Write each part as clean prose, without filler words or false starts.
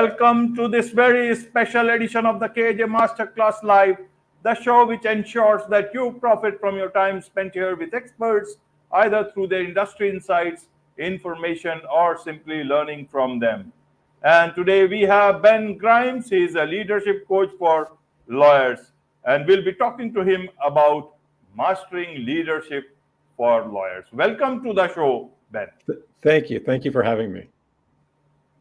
Welcome to this very special edition of the KAJ Masterclass Live, the show which ensures that you profit from your time spent here with experts, either through their industry insights, information, or simply learning from them. And today we have Ben Grimes. He's a leadership coach for lawyers, and we'll be talking to him about mastering leadership for lawyers. Welcome to the show, Ben. Thank you. Thank you for having me.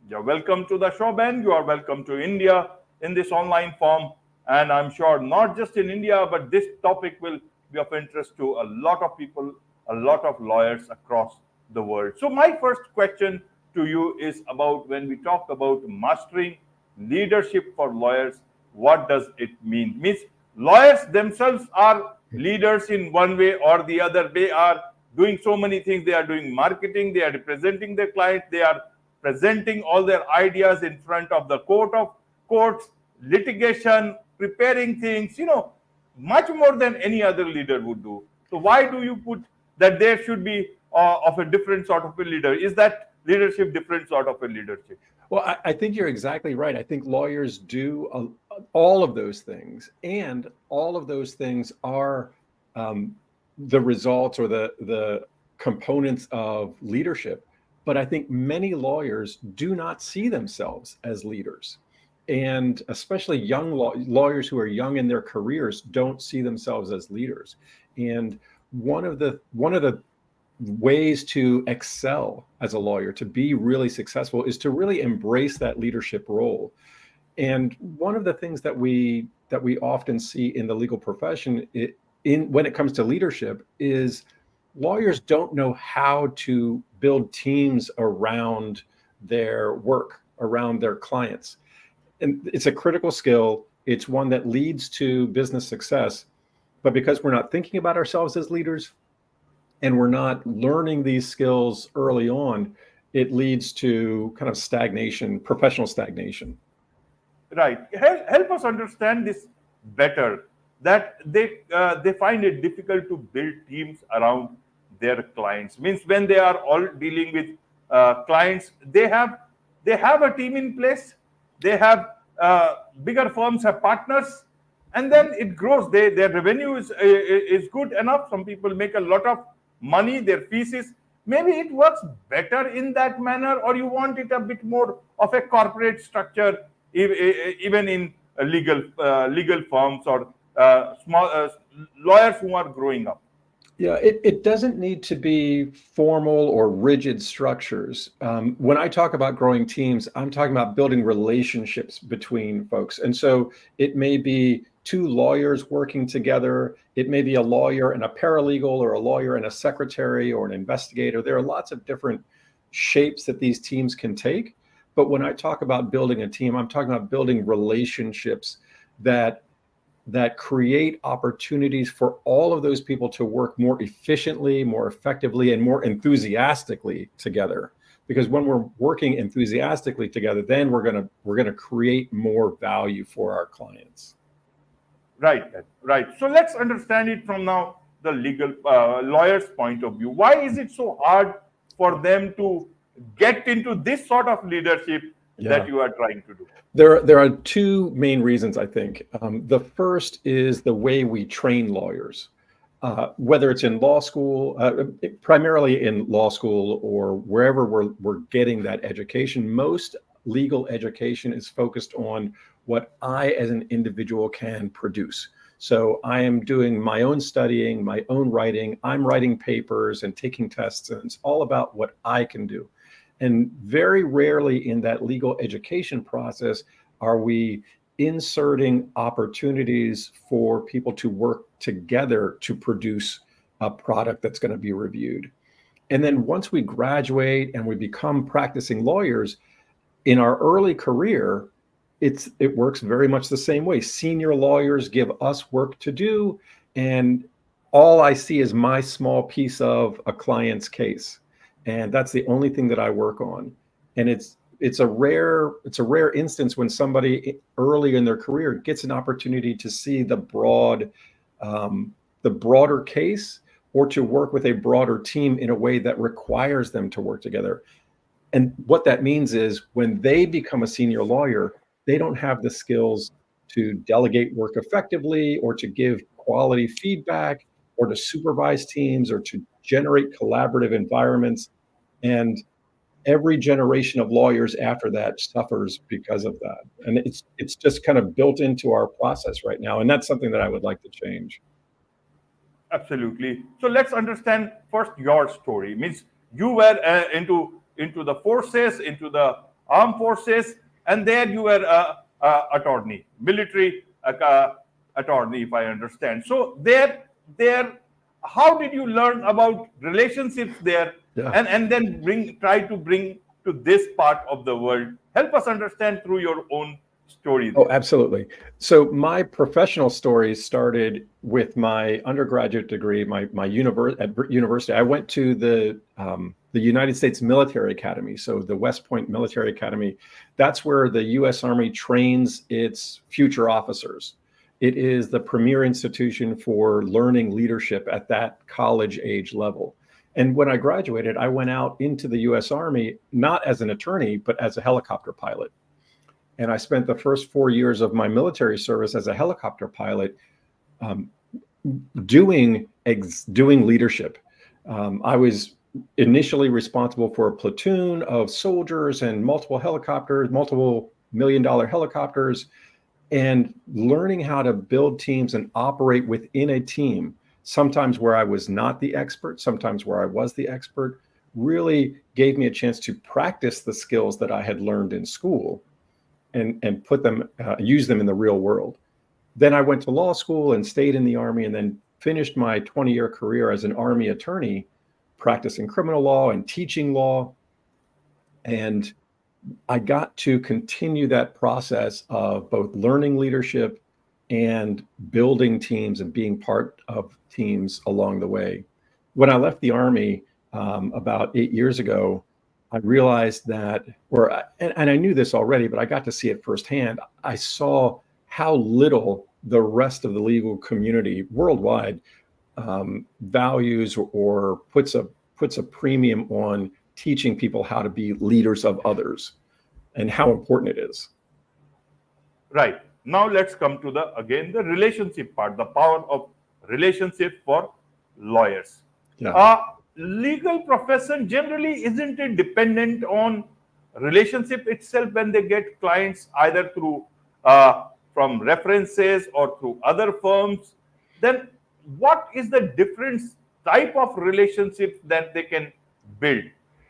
You're welcome to the show, Ben. You are welcome to India in this online form. And I'm sure not just in India, but this topic will be of interest to a lot of people, a lot of lawyers across the world. So my first question to you is about when we talk about mastering leadership for lawyers, what does it mean? Means lawyers themselves are leaders in one way or the other. They are doing so many things. They are doing marketing. They are representing their clients. They are presenting all their ideas in front of the courts, litigation, preparing things, much more than any other leader would do. So why do you put that there should be of a different sort of a leader? Is that leadership different sort of a leadership? Well, I think you're exactly right. I think lawyers do all of those things, and all of those things are the results or the components of leadership. But I think many lawyers do not see themselves as leaders. And especially young lawyers who are young in their careers don't see themselves as leaders. And one of the ways to excel as a lawyer, to be really successful, is to really embrace that leadership role. And one of the things that we often see in the legal profession when it comes to leadership is lawyers don't know how to build teams around their work, around their clients. And it's a critical skill. It's one that leads to business success. But because we're not thinking about ourselves as leaders and we're not learning these skills early on, it leads to kind of stagnation, professional stagnation. Right. Help us understand this better, that they find it difficult to build teams around their clients. Means when they are all dealing with clients, they have a team in place. They have bigger firms have partners, and then it grows. Their revenue is good enough. Some people make a lot of money. Their fees is maybe it works better in that manner, or you want it a bit more of a corporate structure, even in legal firms or small lawyers who are growing up. Yeah, it doesn't need to be formal or rigid structures. When I talk about growing teams, I'm talking about building relationships between folks. And so it may be two lawyers working together. It may be a lawyer and a paralegal, or a lawyer and a secretary, or an investigator. There are lots of different shapes that these teams can take. But when I talk about building a team, I'm talking about building relationships that create opportunities for all of those people to work more efficiently, more effectively, and more enthusiastically together. Because when we're working enthusiastically together, then we're gonna create more value for our clients. Right. So let's understand it from now the legal lawyer's point of view. Why is it so hard for them to get into this sort of leadership that you are trying to do? There are two main reasons, I think. The first is the way we train lawyers, whether it's in law school, primarily in law school, or wherever we're getting that education. Most legal education is focused on what I as an individual can produce. So I am doing my own studying, my own writing. I'm writing papers and taking tests, and it's all about what I can do. And very rarely in that legal education process are we inserting opportunities for people to work together to produce a product that's going to be reviewed. And then once we graduate and we become practicing lawyers, in our early career, it works very much the same way. Senior lawyers give us work to do, and all I see is my small piece of a client's case. And that's the only thing that I work on. And it's a rare instance when somebody early in their career gets an opportunity to see the broader case, or to work with a broader team in a way that requires them to work together. And what that means is when they become a senior lawyer, they don't have the skills to delegate work effectively or to give quality feedback or to supervise teams or to generate collaborative environments. And every generation of lawyers after that suffers because of that. And it's just kind of built into our process right now. And that's something that I would like to change. Absolutely. So let's understand first your story. Means you were into the forces, into the armed forces, and there you were a attorney, military attorney, if I understand. So there, how did you learn about relationships there, Yeah. and then try to bring to this part of the world? Help us understand through your own story Oh, there. absolutely. So my professional story started with my undergraduate degree, at university. I went to the United States Military Academy, so the West Point Military Academy. That's where the U.S. Army trains its future officers. It is the premier institution for learning leadership at that college age level. And when I graduated, I went out into the U.S. Army, not as an attorney, but as a helicopter pilot. And I spent the first 4 years of my military service as a helicopter pilot um, doing leadership. I was initially responsible for a platoon of soldiers and multiple helicopters, multiple $1 million helicopters, and learning how to build teams and operate within a team, sometimes where I was not the expert, sometimes where I was the expert, really gave me a chance to practice the skills that I had learned in school and put them, use them in the real world. Then I went to law school and stayed in the Army and then finished my 20-year career as an Army attorney, practicing criminal law and teaching law. And I got to continue that process of both learning leadership and building teams and being part of teams along the way. When I left the Army about 8 years ago, I realized that, and I knew this already, but I got to see it firsthand. I saw how little the rest of the legal community worldwide values or puts a premium on teaching people how to be leaders of others and how important it is. Right. Now let's come to the relationship part, the power of relationship for lawyers. Yeah. Uh, Legal profession generally isn't it dependent on relationship itself when they get clients either through from references or through other firms. Then what is the different type of relationships that they can build?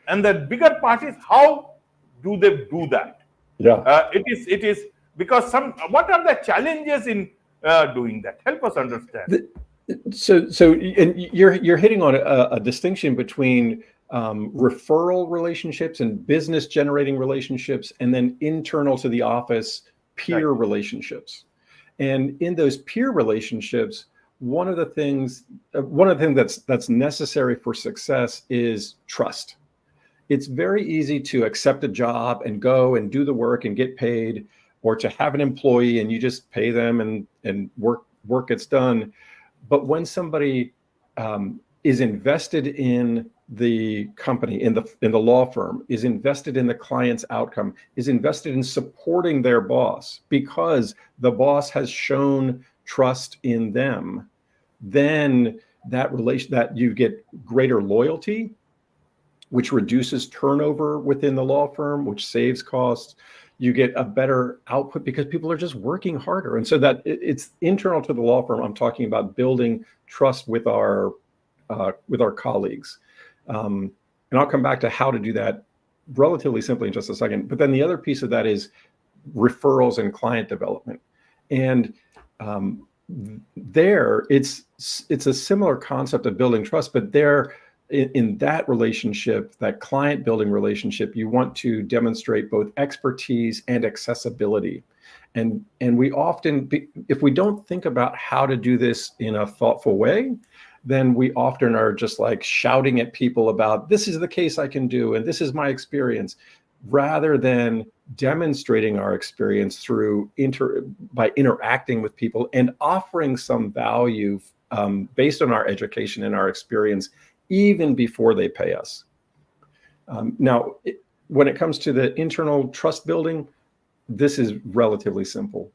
And the bigger part is how do they do that? Yeah. It is because some what are the challenges in doing that? Help us understand. So and you're hitting on a distinction between referral relationships and business generating relationships, and then internal to the office peer Right. relationships. And in those peer relationships, one of the things that's necessary for success is trust. It's very easy to accept a job and go and do the work and get paid, or to have an employee and you just pay them and work gets done. But when somebody is invested in the company, in the law firm, is invested in the client's outcome, is invested in supporting their boss because the boss has shown trust in them, then that you get greater loyalty, which reduces turnover within the law firm, which saves costs. You get a better output because people are just working harder. And so it's internal to the law firm. I'm talking about building trust with our colleagues. And I'll come back to how to do that relatively simply in just a second. But then the other piece of that is referrals and client development. And there, it's a similar concept of building trust, but there, in that relationship, that client building relationship, you want to demonstrate both expertise and accessibility. And we often, if we don't think about how to do this in a thoughtful way, then we often are just like shouting at people about, this is the case I can do, and this is my experience, rather than demonstrating our experience by interacting with people and offering some value based on our education and our experience, even before they pay us. Now, when it comes to the internal trust building, this is relatively simple.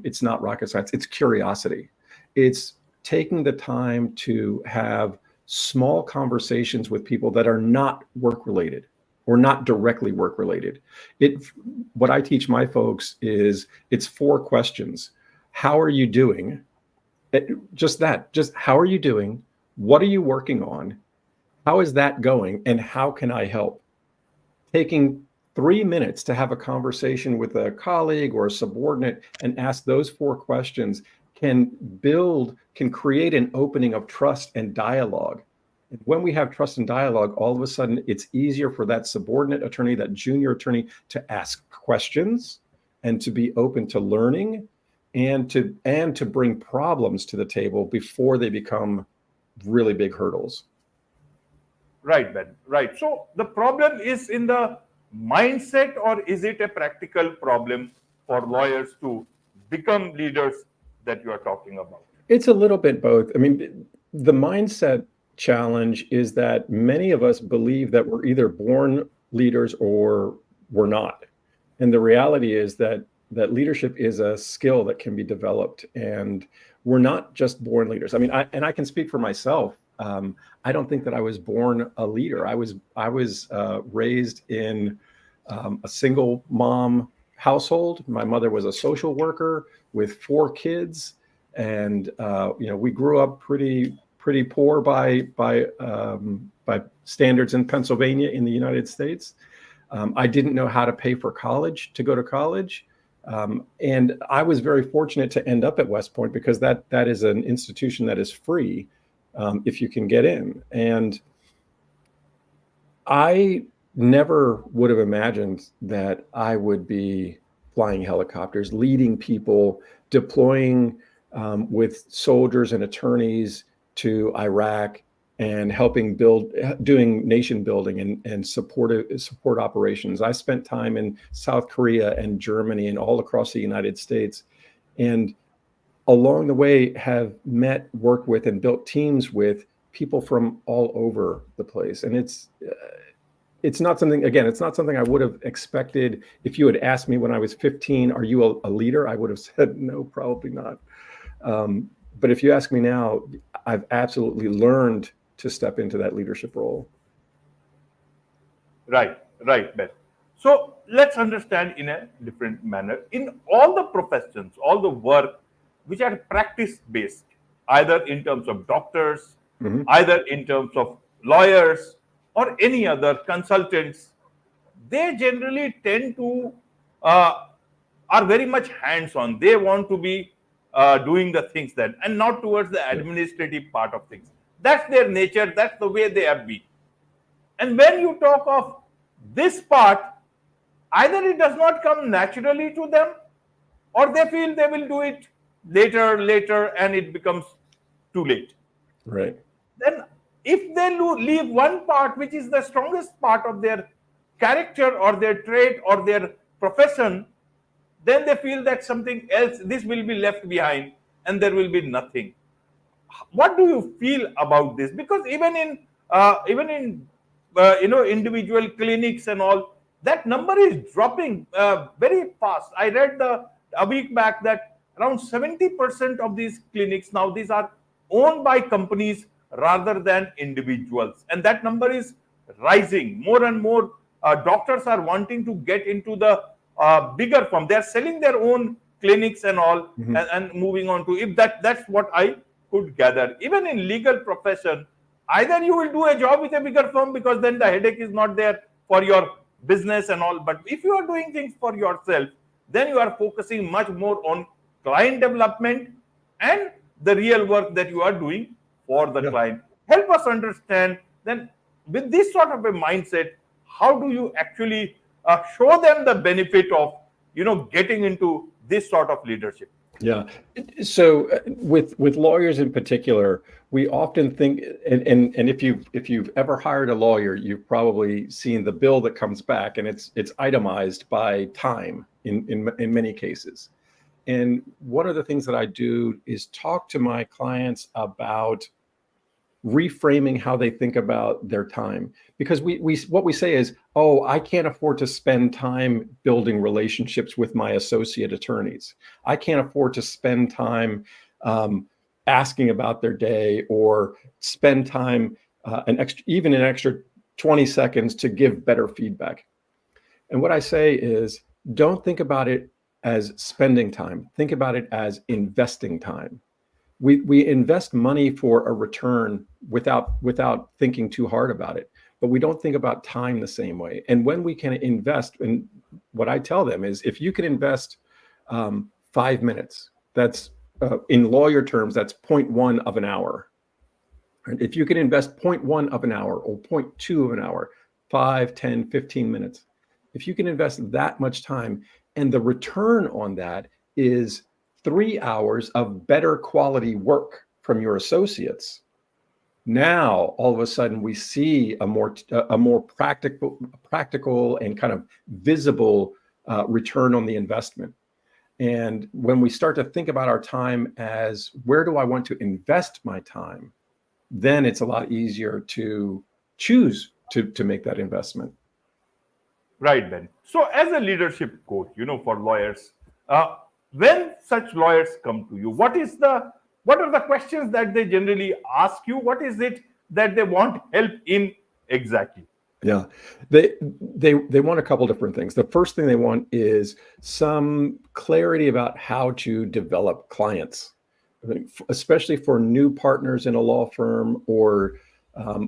It's not rocket science. It's curiosity. It's taking the time to have small conversations with people that are not work related or not directly work related. What I teach my folks is it's 4 questions. How are you doing? Just that. Just how are you doing? What are you working on? How is that going? And how can I help? Taking 3 minutes to have a conversation with a colleague or a subordinate and ask those 4 questions can create an opening of trust and dialogue. And when we have trust and dialogue, all of a sudden it's easier for that subordinate attorney, that junior attorney, to ask questions and to be open to learning and to bring problems to the table before they become really big hurdles. Right, Ben. Right. So the problem is in the mindset, or is it a practical problem for lawyers to become leaders that you are talking about? It's a little bit both. I mean, the mindset challenge is that many of us believe that we're either born leaders or we're not. And the reality is that leadership is a skill that can be developed, and we're not just born leaders. I mean, I can speak for myself. I don't think that I was born a leader. I was raised in a single mom household. My mother was a social worker with 4 kids, and we grew up pretty poor by standards in Pennsylvania in the United States. I didn't know how to pay for college to go to college. And I was very fortunate to end up at West Point because that is an institution that is free if you can get in. And I never would have imagined that I would be flying helicopters, leading people, deploying with soldiers and attorneys to Iraq and helping doing nation building and support operations. I spent time in South Korea and Germany and all across the United States. And along the way have worked with and built teams with people from all over the place. And it's not something I would have expected. If you had asked me when I was 15, are you a leader? I would have said, no, probably not. But if you ask me now, I've absolutely learned to step into that leadership role. Right, Ben. So let's understand in a different manner. In all the professions, all the work which are practice-based, either in terms of doctors, either in terms of lawyers, or any other consultants, they generally tend to are very much hands-on. They want to be doing the things and not towards the administrative part of things. That's their nature. That's the way they have been. And when you talk of this part, either it does not come naturally to them, or they feel they will do it later, and it becomes too late. Right. Then if they leave one part, which is the strongest part of their character or their trait or their profession, then they feel that something else, this will be left behind and there will be nothing. What do you feel about this? Because even in individual clinics and all, that number is dropping very fast. I read a week back that around 70% of these clinics now, these are owned by companies rather than individuals, and that number is rising. More and more doctors are wanting to get into the bigger firm. They are selling their own clinics and all, and moving on to, if that's what I could gather. Even in legal profession, either you will do a job with a bigger firm because then the headache is not there for your business and all. But if you are doing things for yourself, then you are focusing much more on client development and the real work that you are doing for the client. Help us understand then, with this sort of a mindset, how do you actually show them the benefit of getting into this sort of leadership? Yeah. So with lawyers in particular, we often think, and if you've ever hired a lawyer, you've probably seen the bill that comes back, and it's itemized by time in many cases. And one of the things that I do is talk to my clients about reframing how they think about their time. Because we what we say is, oh, I can't afford to spend time building relationships with my associate attorneys. I can't afford to spend time asking about their day, or spend time even an extra 20 seconds to give better feedback. And what I say is, don't think about it as spending time. Think about it as investing time. We invest money for a return without thinking too hard about it, but we don't think about time the same way. And when we can invest, and what I tell them is, if you can invest 5 minutes, that's in lawyer terms, that's 0.1 of an hour. And if you can invest 0.1 of an hour or 0.2 of an hour, 5, 10, 15 minutes, if you can invest that much time, and the return on that is 3 hours of better quality work from your associates, now all of a sudden we see a more practical and kind of visible return on the investment. And when we start to think about our time as, where do I want to invest my time, then it's a lot easier to choose to make that investment. Right, Ben. So, as a leadership coach, for lawyers, when such lawyers come to you, what are the questions that they generally ask you? What is it that they want help in exactly? Yeah, they want a couple different things. The first thing they want is some clarity about how to develop clients, especially for new partners in a law firm, or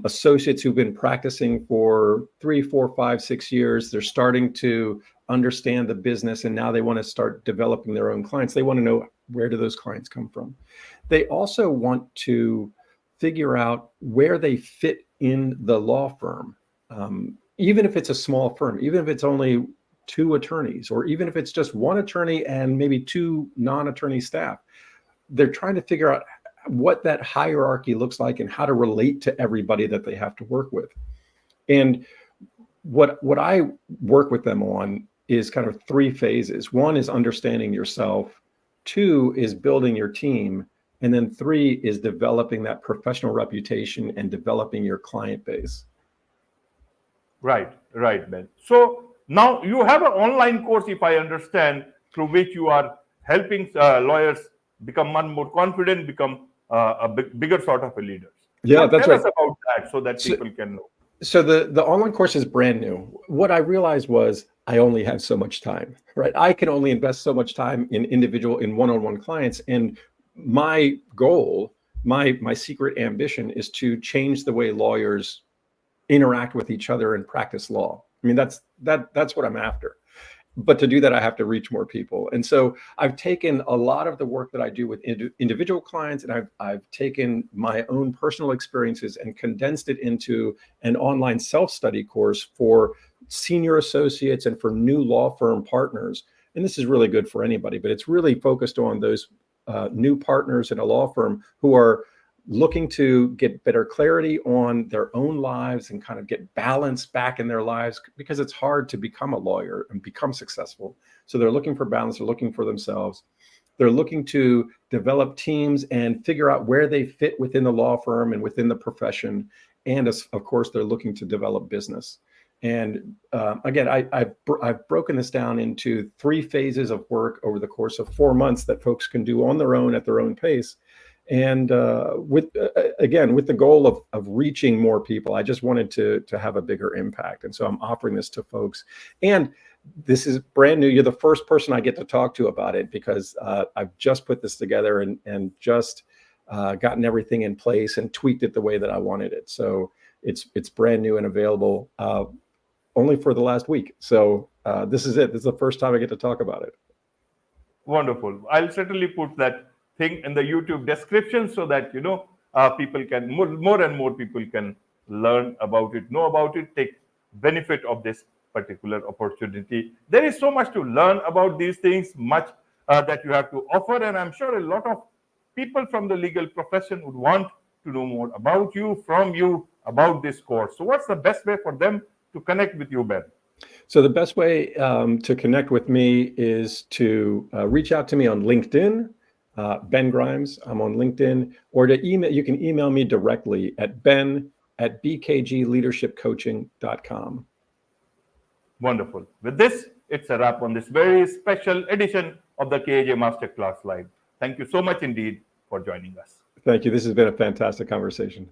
associates who've been practicing for 3, 4, 5, 6 years. They're starting to understand the business, and now they want to start developing their own clients. They want to know, where do those clients come from? They also want to figure out where they fit in the law firm. Even if it's a small firm, even if it's only 2 attorneys, or even if it's just 1 attorney and maybe 2 non-attorney staff, they're trying to figure out what that hierarchy looks like and how to relate to everybody that they have to work with. And what I work with them on is kind of 3 phases. 1 is understanding yourself, 2 is building your team, and then 3 is developing that professional reputation and developing your client base. Right, Ben. So now you have an online course, if I understand, through which you are helping lawyers become more confident, become bigger sort of a leaders. Yeah, that's tell right. us about that so that people can know. So the online course is brand new. What I realized was, I only have so much time, right? I can only invest so much time in one-on-one clients. And my goal, my secret ambition, is to change the way lawyers interact with each other and practice law. I mean, that's what I'm after. But to do that, I have to reach more people. And so I've taken a lot of the work that I do with individual clients, and I've taken my own personal experiences and condensed it into an online self-study course for senior associates and for new law firm partners. And this is really good for anybody, but it's really focused on those new partners in a law firm who are looking to get better clarity on their own lives and kind of get balance back in their lives, because it's hard to become a lawyer and become successful. So they're looking for balance, they're looking for themselves. They're looking to develop teams and figure out where they fit within the law firm and within the profession. And of course, they're looking to develop business. And again, I've broken this down into 3 phases of work over the course of 4 months that folks can do on their own at their own pace. And with the goal of reaching more people. I just wanted to have a bigger impact. And so I'm offering this to folks. And this is brand new. You're the first person I get to talk to about it, because I've just put this together and just gotten everything in place and tweaked it the way that I wanted it. So it's brand new and available only for the last week. So this is it. This is the first time I get to talk about it. Wonderful. I'll certainly put that thing in the YouTube description so that people can more and more people can learn about it, know about it, take benefit of this particular opportunity. There is so much to learn about these things, much that you have to offer, and I'm sure a lot of people from the legal profession would want to know more about you, from you, about this course. So what's the best way for them to connect with you, Ben? So the best way to connect with me is to reach out to me on LinkedIn. Ben Grimes. I'm on LinkedIn, or to email, you can email me directly at ben@bkgleadershipcoaching.com. Wonderful. With this, it's a wrap on this very special edition of the KAJ Masterclass Live. Thank you so much indeed for joining us. Thank you. This has been a fantastic conversation.